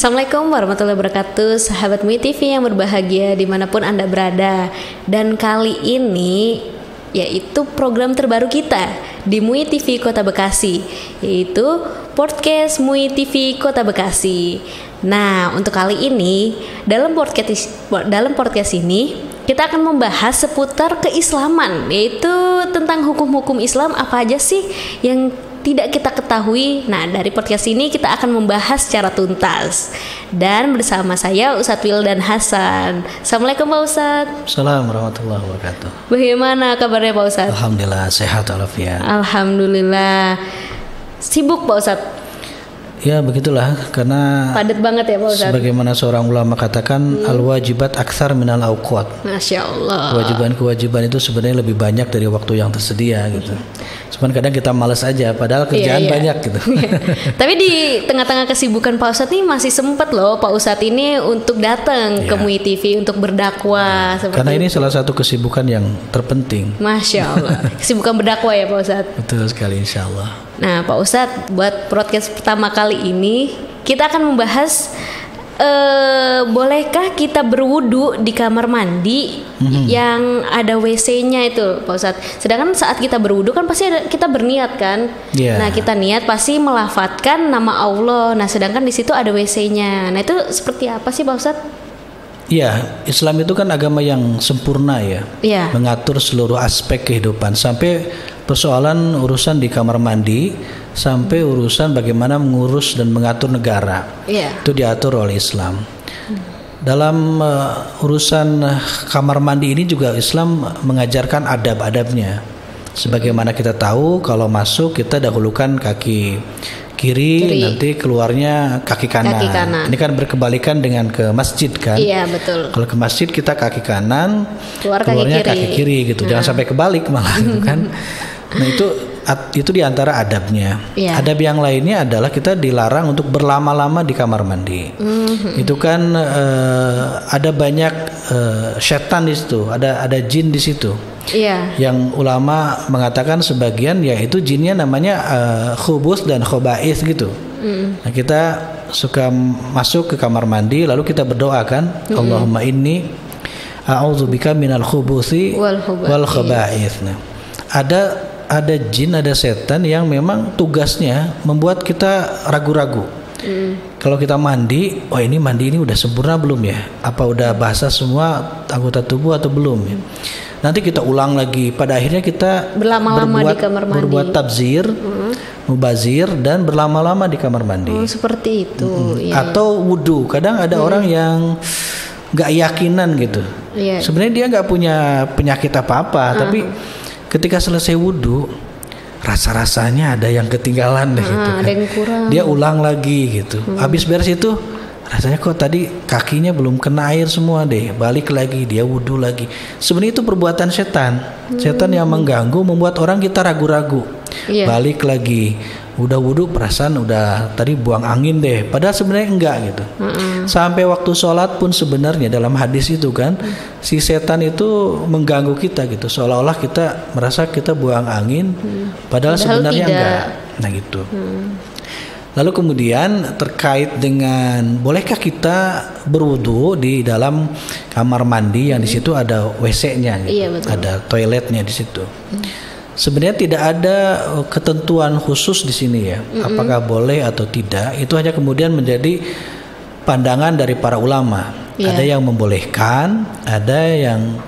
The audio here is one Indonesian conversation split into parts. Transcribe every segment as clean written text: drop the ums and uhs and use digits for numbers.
Assalamualaikum warahmatullahi wabarakatuh, sahabat MUI TV yang berbahagia dimanapun Anda berada. Dan kali ini yaitu program terbaru kita di MUI TV Kota Bekasi, yaitu podcast MUI TV Kota Bekasi. Nah, untuk kali ini dalam podcast ini kita akan membahas seputar keislaman, yaitu tentang hukum-hukum Islam apa aja sih yang tidak kita ketahui. Nah, dari podcast ini kita akan membahas secara tuntas. Dan bersama saya Ustadz Wildan Hasan. Assalamualaikum Pak Ustadz. Assalamualaikum warahmatullahi wabarakatuh. Bagaimana kabarnya Pak Ustadz? Alhamdulillah sehat walafiat. Alhamdulillah. Sibuk Pak Ustadz? Ya begitulah, karena padat banget ya Pak Ustadz. Sebagaimana seorang ulama katakan, al-wajibat aktsar minal awqat. Masya Allah. Kewajiban itu sebenarnya lebih banyak dari waktu yang tersedia gitu. Cuman kadang kita malas aja, padahal kerjaan banyak gitu. Tapi di tengah-tengah kesibukan Pak Ustadz ini masih sempat loh Pak Ustadz ini untuk datang ke MUI TV untuk berdakwah. Karena ini salah satu kesibukan yang terpenting. Masya Allah. Kesibukan berdakwah ya Pak Ustadz. Betul sekali, insya Allah. Nah Pak Ustadz, buat podcast pertama kali ini kita akan membahas bolehkah kita berwudu di kamar mandi yang ada WC-nya itu Pak Ustadz. Sedangkan saat kita berwudu kan pasti kita berniat kan. Nah kita niat pasti melafadzkan nama Allah. Nah sedangkan di situ ada WC-nya. Nah itu seperti apa sih Pak Ustadz? Ya, Islam itu kan agama yang sempurna ya. Mengatur seluruh aspek kehidupan, sampai persoalan urusan di kamar mandi, sampai urusan bagaimana mengurus dan mengatur negara. Itu diatur oleh Islam. Dalam urusan kamar mandi ini juga Islam mengajarkan adab-adabnya. Sebagaimana kita tahu, kalau masuk kita dahulukan kaki kiri, nanti keluarnya kaki kanan. Ini kan berkebalikan dengan ke masjid kan. Iya betul. Kalau ke masjid kita kaki kanan, keluarnya kaki kiri gitu. Jangan sampai kebalik malah gitu kan. Nah itu diantara adabnya. Adab yang lainnya adalah kita dilarang untuk berlama-lama di kamar mandi. Itu kan ada banyak setan di situ, ada jin di situ. Yang ulama mengatakan sebagian yaitu jinnya namanya khubus dan khobais gitu. Nah, kita suka masuk ke kamar mandi lalu kita berdoa kan, Allahumma inni a'udzubika minal khubusi wal khobais. Nah, ada jin, ada setan yang memang tugasnya membuat kita ragu-ragu. Kalau kita mandi, ini mandi ini udah sempurna belum ya? Apa udah basah semua anggota tubuh atau belum ya? Nanti kita ulang lagi. Pada akhirnya kita berbuat tabzir, mubazir, dan berlama-lama di kamar mandi. Seperti itu. Atau wudu. Kadang ada orang yang nggak yakinan gitu. Sebenarnya dia nggak punya penyakit apa-apa, tapi ketika selesai wudu, rasa-rasanya ada yang ketinggalan deh gitu kan. Ada yang kurang. Dia ulang lagi gitu. Habis beres itu rasanya kok tadi kakinya belum kena air semua deh. Balik lagi, dia wudu lagi. Sebenarnya itu perbuatan setan. Setan yang mengganggu, membuat orang kita ragu-ragu. Balik lagi, udah wudu perasaan udah tadi buang angin deh. Padahal sebenarnya enggak gitu. Sampai waktu sholat pun sebenarnya dalam hadis itu kan, si setan itu mengganggu kita gitu. Seolah-olah kita merasa kita buang angin, padahal sebenarnya enggak. Nah gitu. Lalu kemudian terkait dengan bolehkah kita berwudu di dalam kamar mandi yang di situ ada WC-nya gitu. Ada toiletnya di situ. Sebenarnya tidak ada ketentuan khusus di sini ya. Apakah boleh atau tidak, itu hanya kemudian menjadi pandangan dari para ulama. Ada yang membolehkan, ada yang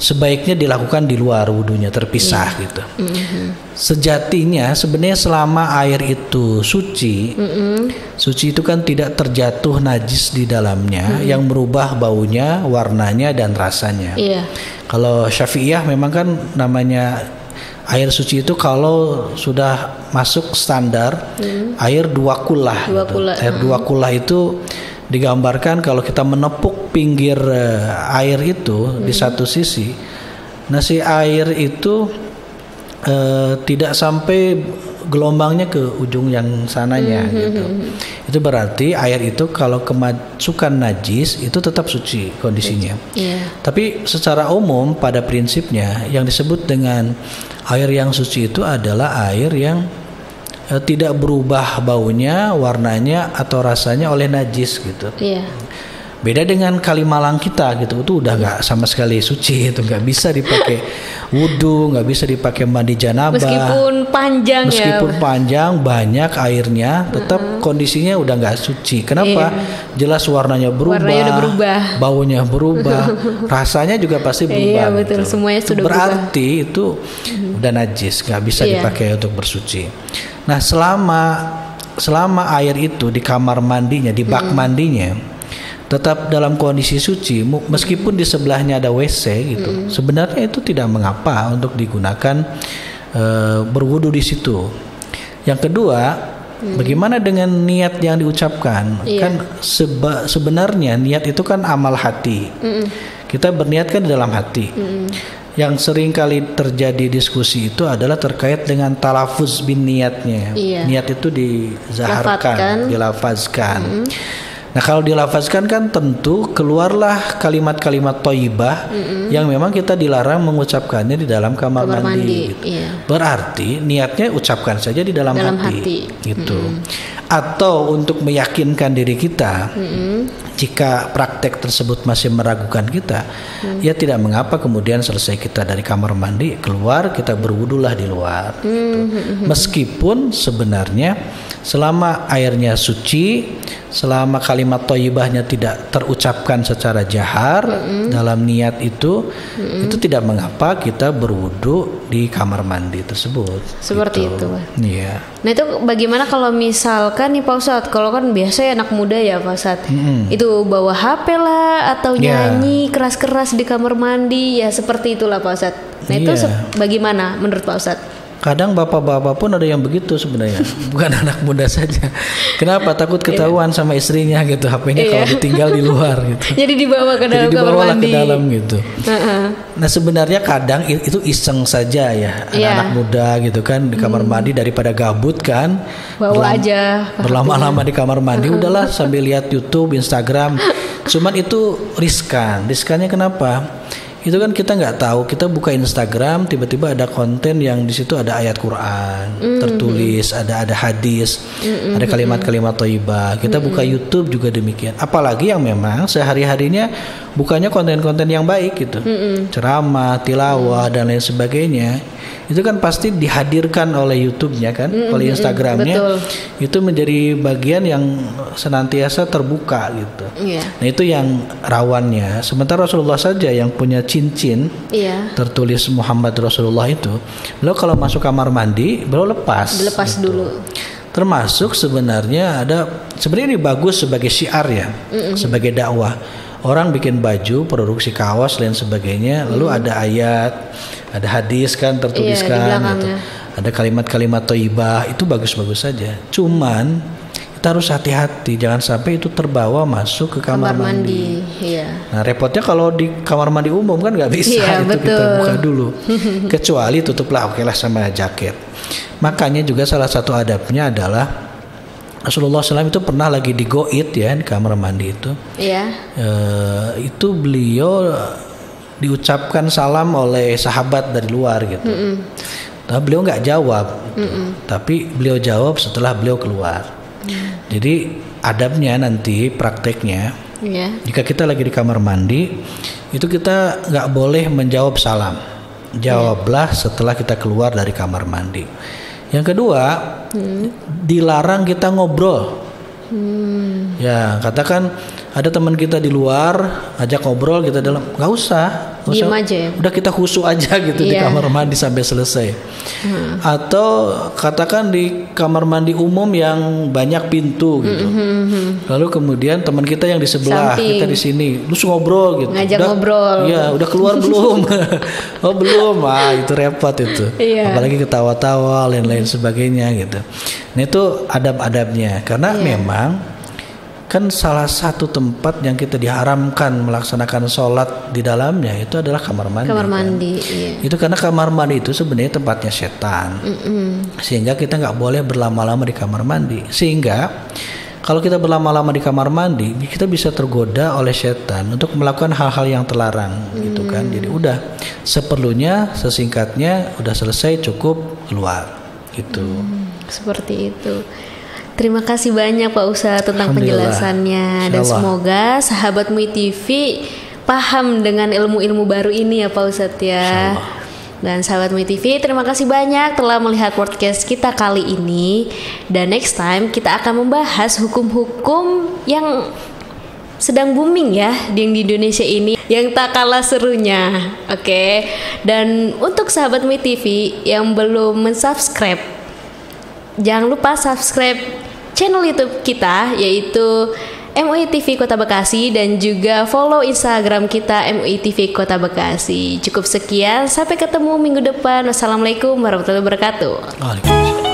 sebaiknya dilakukan di luar wudunya, terpisah gitu. Sejatinya sebenarnya selama air itu suci, suci itu kan tidak terjatuh najis di dalamnya yang merubah baunya, warnanya, dan rasanya. Kalau Syafi'iyah memang kan namanya air suci itu kalau sudah masuk standar air 2 kullah. Air 2 kullah itu digambarkan kalau kita menepuk pinggir air itu di satu sisi, nah si air itu tidak sampai gelombangnya ke ujung yang sananya gitu. Itu berarti air itu kalau kemasukan najis itu tetap suci kondisinya. Tapi secara umum pada prinsipnya yang disebut dengan air yang suci itu adalah air yang tidak berubah baunya, warnanya atau rasanya oleh najis gitu. Iya. Beda dengan Kalimalang kita gitu, itu udah nggak sama sekali suci, itu nggak bisa dipakai wudhu, nggak bisa dipakai mandi janabah. Meskipun panjang banyak airnya, tetap kondisinya udah nggak suci. Kenapa? Jelas warnanya berubah, udah berubah, baunya berubah, rasanya juga pasti berubah. Iya betul, gitu. semuanya sudah berarti berubah. Itu udah najis, nggak bisa dipakai untuk bersuci. Nah selama air itu di kamar mandinya, di bak mandinya tetap dalam kondisi suci, meskipun di sebelahnya ada WC gitu, sebenarnya itu tidak mengapa untuk digunakan berwudu di situ. Yang kedua, bagaimana dengan niat yang diucapkan? Kan sebenarnya niat itu kan amal hati. Kita berniat kan di dalam hati. Yang sering kali terjadi diskusi itu adalah terkait dengan talafuz bin niatnya. Niat itu dizaharkan, dilafazkan. Nah kalau dilafazkan kan tentu keluarlah kalimat-kalimat thayyibah yang memang kita dilarang mengucapkannya di dalam kamar mandi. Gitu. Berarti niatnya ucapkan saja di dalam hati. Gitu. Atau untuk meyakinkan diri kita, jika praktek tersebut masih meragukan kita, ya tidak mengapa kemudian selesai kita dari kamar mandi keluar, kita berwudulah di luar. Gitu. Meskipun sebenarnya selama airnya suci, selama kalimat thayyibahnya tidak terucapkan secara jahar dalam niat itu tidak mengapa kita berwudu di kamar mandi tersebut. Seperti itu. Iya. Nah itu bagaimana kalau misalkan nih Pak Ustadz, kalau kan biasanya anak muda ya Pak Ustadz, itu bawa HP lah atau nyanyi keras-keras di kamar mandi, ya seperti itulah Pak Ustadz. Nah itu bagaimana menurut Pak Ustadz? Kadang bapak-bapak pun ada yang begitu sebenarnya, bukan anak muda saja. Kenapa? Takut ketahuan sama istrinya gitu, HP-nya kalau ditinggal di luar gitu. Jadi dibawa ke dalam kamar mandi. Ke dalam gitu. Nah sebenarnya kadang itu iseng saja ya, anak-anak muda gitu kan di kamar mandi, daripada gabut kan. Bawa aja. Berlama-lama di kamar mandi, udahlah sambil lihat YouTube, Instagram. Cuman itu riskan. Riskannya kenapa? Itu kan kita nggak tahu, kita buka Instagram tiba-tiba ada konten yang di situ ada ayat Quran tertulis, ada hadis, ada kalimat-kalimat thayyibah. Kita buka YouTube juga demikian. Apalagi yang memang sehari-harinya bukannya konten-konten yang baik gitu, ceramah, tilawah dan lain sebagainya. Itu kan pasti dihadirkan oleh YouTube-nya kan, oleh Instagram-nya. Itu menjadi bagian yang senantiasa terbuka gitu. Nah itu yang rawannya. Sementara Rasulullah saja yang punya cincin tertulis Muhammad Rasulullah itu, beliau kalau masuk kamar mandi beliau lepas gitu. Dulu. Termasuk sebenarnya sebenarnya ini bagus sebagai syiar ya, sebagai dakwah. Orang bikin baju, produksi kaos dan sebagainya, lalu ada ayat, ada hadis kan tertuliskan, gitu. Ada kalimat-kalimat thayyibah, itu bagus-bagus saja. Cuman kita harus hati-hati, jangan sampai itu terbawa masuk ke kamar mandi. Nah repotnya kalau di kamar mandi umum kan nggak bisa, itu kita buka dulu. Kecuali tutuplah, okelah sama jaket. Makanya juga salah satu adabnya adalah Rasulullah SAW itu pernah lagi di goit ya di kamar mandi itu. Itu beliau diucapkan salam oleh sahabat dari luar gitu. Tapi beliau nggak jawab, tapi beliau jawab setelah beliau keluar. Jadi adabnya nanti prakteknya, jika kita lagi di kamar mandi, itu kita nggak boleh menjawab salam. Jawablah setelah kita keluar dari kamar mandi. Yang kedua, dilarang kita ngobrol. Ya, katakan ada teman kita di luar, ajak ngobrol, kita dalam, nggak usah, diem aja ya. Udah kita khusyuk aja gitu di kamar mandi sampai selesai. Atau katakan di kamar mandi umum yang banyak pintu gitu. Lalu kemudian teman kita yang di sebelah, kita di sini, terus ngobrol gitu. Ngajak ngobrol. Iya, udah keluar belum? Oh belum, itu repot itu. Apalagi ketawa-tawa, lain-lain sebagainya gitu. Nah itu adab-adabnya, karena memang kan salah satu tempat yang kita diharamkan melaksanakan sholat di dalamnya itu adalah kamar mandi. Kamar mandi, kan? Itu karena kamar mandi itu sebenarnya tempatnya setan. Sehingga kita nggak boleh berlama-lama di kamar mandi. Sehingga kalau kita berlama-lama di kamar mandi, kita bisa tergoda oleh setan untuk melakukan hal-hal yang terlarang, gitu kan. Jadi udah seperlunya, sesingkatnya, udah selesai, cukup, keluar. gitu. Seperti itu. Terima kasih banyak Pak Ustadz tentang Alhamdulillah. penjelasannya, dan Insyaallah. semoga sahabat MUI TV paham dengan ilmu-ilmu baru ini ya Pak Ustadz ya. Insyaallah. Dan sahabat MUI TV, terima kasih banyak telah melihat podcast kita kali ini. Dan next time kita akan membahas hukum-hukum yang sedang booming ya di Indonesia ini, yang tak kalah serunya. Oke. Dan untuk sahabat MUI TV yang belum mensubscribe, jangan lupa subscribe channel YouTube kita, yaitu MUI TV Kota Bekasi, dan juga follow Instagram kita MUI TV Kota Bekasi. Cukup sekian, sampai ketemu minggu depan. Wassalamualaikum warahmatullahi wabarakatuh. Waalaikumsalam.